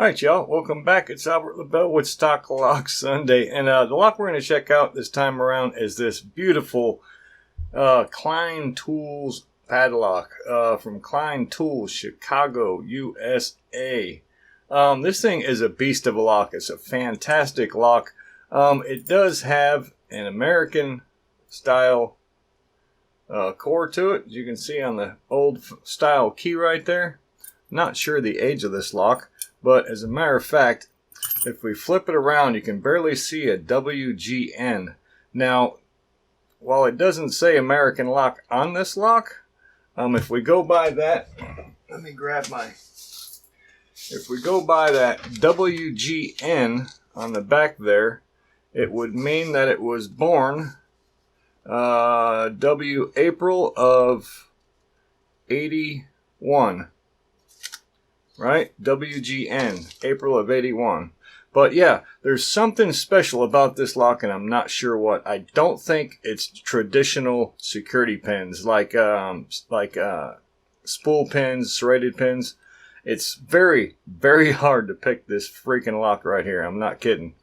Alright y'all, welcome back. It's Albert LaBelle with Stock Lock Sunday. And the lock we're going to check out this time around is this beautiful Klein Tools padlock from Klein Tools, Chicago, USA. This thing is a beast of a lock. It's a fantastic lock. It does have an American style core to it. As you can see on the old style key right there. Not sure the age of this lock, but as a matter of fact, if we flip it around, you can barely see a WGN. Now, while it doesn't say American lock on this lock, if we go by that, let me grab my, if we go by that WGN on the back there, it would mean that it was born April of 81. Right? WGN, April of 81. But yeah, there's something special about this lock, and I'm not sure what. I don't think it's traditional security pins like spool pins, serrated pins. It's very, very hard to pick this freaking lock right here. I'm not kidding.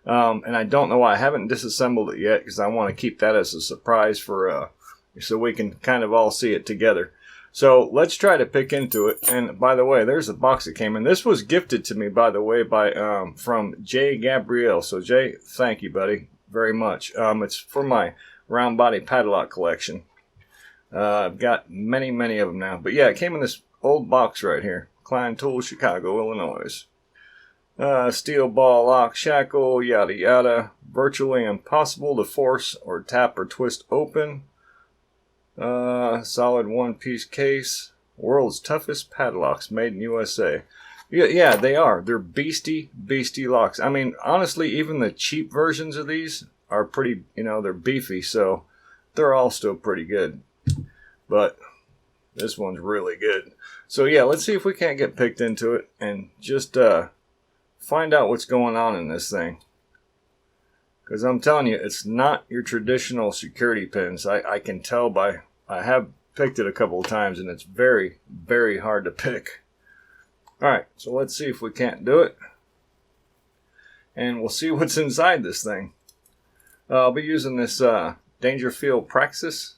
And I don't know why I haven't disassembled it yet, because I want to keep that as a surprise for so we can kind of all see it together. So let's try to pick into it. And by the way, there's the box that came in. This was gifted to me, by the way, by from Jay Gabrielle. So Jay, thank you, buddy, very much. It's for my round body padlock collection. I've got many, many of them now. But yeah, it came in this old box right here. Klein Tools, Chicago, Illinois. Steel ball lock shackle, yada yada. Virtually impossible to force or tap or twist open. Solid one-piece case. World's toughest padlocks, made in USA. Yeah, they are. They're beastie locks. I mean, honestly, even the cheap versions of these are pretty, they're beefy, so they're all still pretty good. But this one's really good. So yeah, let's see if we can't get picked into it and just find out what's going on in this thing. Because I'm telling you, it's not your traditional security pins. I can tell by, I have picked it a couple of times, and it's very, very hard to pick. Alright, so let's see if we can't do it. And we'll see what's inside this thing. I'll be using this Dangerfield Praxis.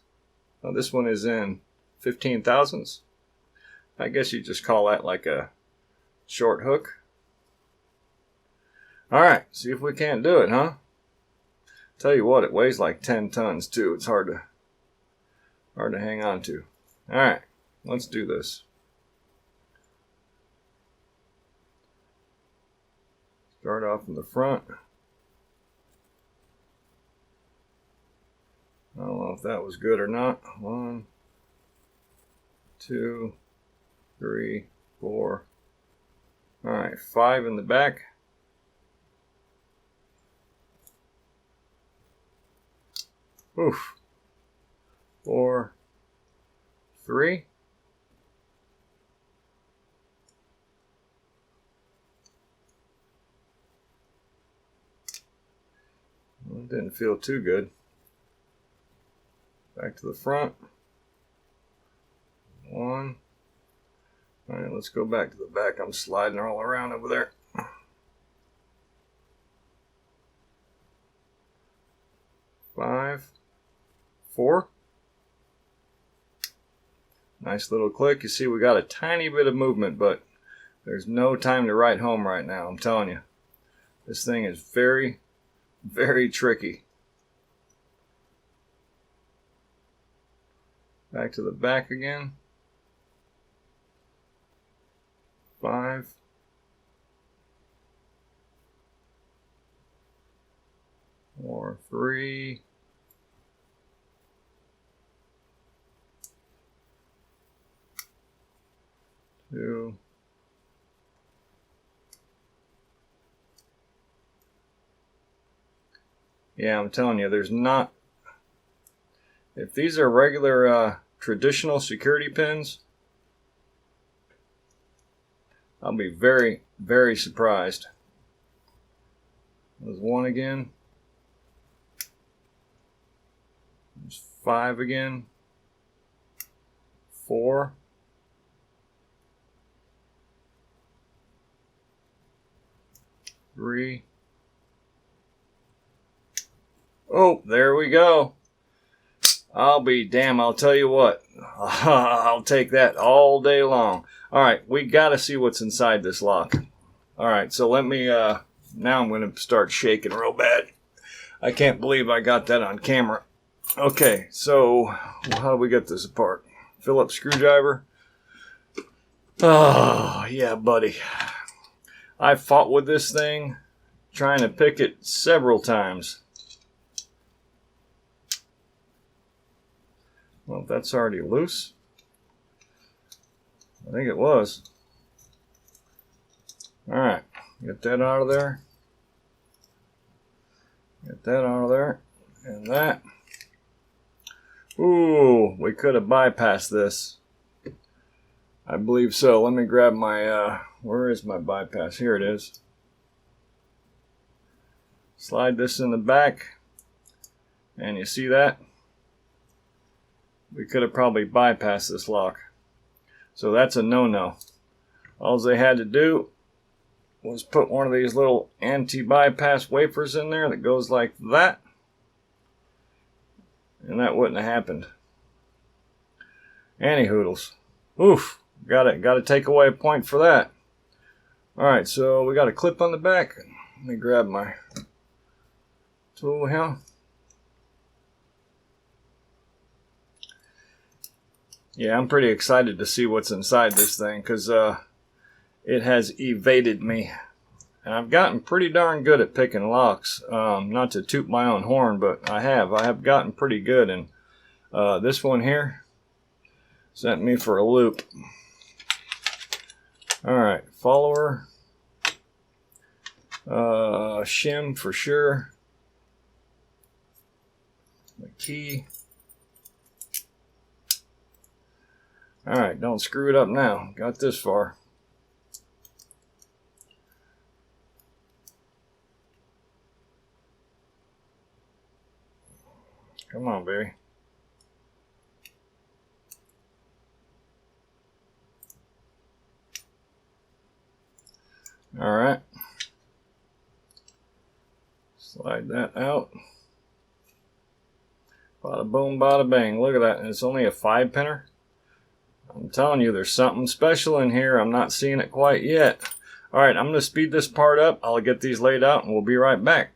This one is in 15 thousandths. I guess you just call that like a short hook. Alright, see if we can't do it, huh? Tell you what, it weighs like 10 tons too. It's hard to hang on to. Alright, let's do this. Start off in the front. I don't know if that was good or not. 1, 2, 3, 4. Alright, 5 in the back. Oof. 4, 3. Well, it didn't feel too good. Back to the front. 1. All right, let's go back to the back. I'm sliding all around over there. 5, 4. Nice little click. You see we got a tiny bit of movement, but there's no time to write home right now. I'm telling you. This thing is very, very tricky. Back to the back again. 5. 4, 3. 2. Yeah, I'm telling you, there's not. If these are regular traditional security pins, I'll be very, very surprised. There's 1 again. There's 5 again. 4. 3. Oh, there we go. I'll be damn, I'll tell you what. I'll take that all day long. Alright, we gotta see what's inside this lock. Alright, so let me, now I'm gonna start shaking real bad. I can't believe I got that on camera. Okay, so how do we get this apart? Phillips screwdriver. Oh, yeah, buddy. I fought with this thing, trying to pick it several times. Well, that's already loose. I think it was. Alright, get that out of there. Get that out of there. And that. Ooh, we could have bypassed this. I believe so. Let me grab my, where is my bypass? Here it is. Slide this in the back. And you see that? We could have probably bypassed this lock. So that's a no-no. All they had to do was put one of these little anti-bypass wafers in there that goes like that. And that wouldn't have happened. Anti-hoodles. Oof. Gotta take away a point for that. Alright, so we got a clip on the back. Let me grab my tool here. Yeah, I'm pretty excited to see what's inside this thing because it has evaded me. And I've gotten pretty darn good at picking locks. Not to toot my own horn, but I have gotten pretty good. And this one here sent me for a loop. Alright, follower. Shim for sure. The key. Alright, don't screw it up now. Got this far. Come on, baby. Alright. Slide that out. Bada boom, bada bang. Look at that. And it's only a 5-pinner. I'm telling you, there's something special in here. I'm not seeing it quite yet. Alright, I'm going to speed this part up. I'll get these laid out and we'll be right back.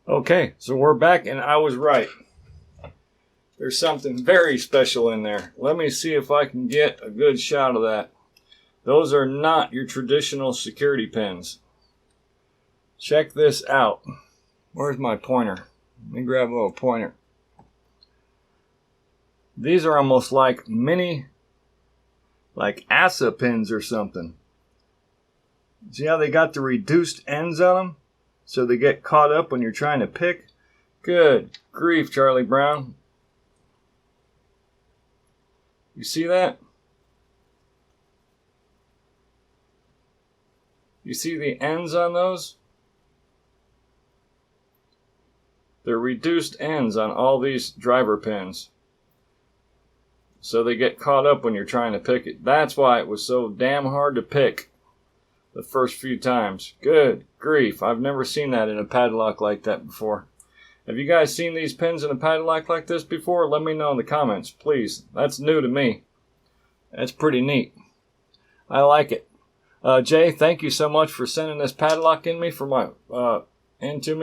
Okay, so we're back and I was right. There's something very special in there. Let me see if I can get a good shot of that. Those are not your traditional security pins. Check this out. Where's my pointer? Let me grab a little pointer. These are almost like mini, like ASA pins or something. See how they got the reduced ends on them? So they get caught up when you're trying to pick. Good grief, Charlie Brown. You see that? You see the ends on those? They're reduced ends on all these driver pins. So they get caught up when you're trying to pick it. That's why it was so damn hard to pick the first few times. Good grief. I've never seen that in a padlock like that before. Have you guys seen these pins in a padlock like this before? Let me know in the comments, please. That's new to me. That's pretty neat. I like it. Jay, thank you so much for sending this padlock into me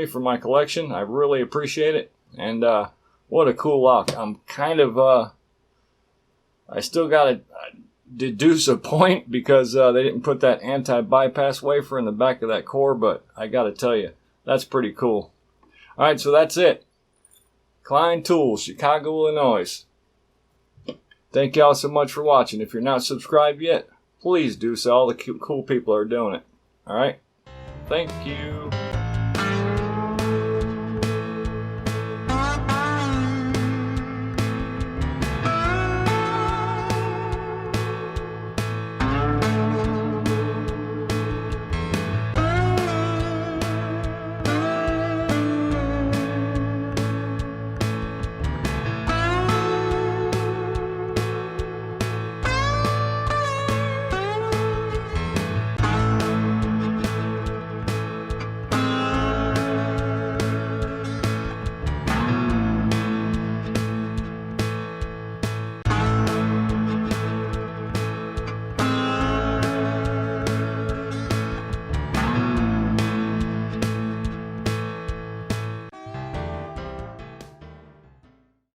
for my collection. I really appreciate it. And what a cool lock. I'm kind of I still got to deduce a point because they didn't put that anti-bypass wafer in the back of that core, but I got to tell you, that's pretty cool. All right, so that's it. Klein Tools, Chicago, Illinois. Thank y'all so much for watching. If you're not subscribed yet, please do so. All the cool people are doing it. All right? Thank you.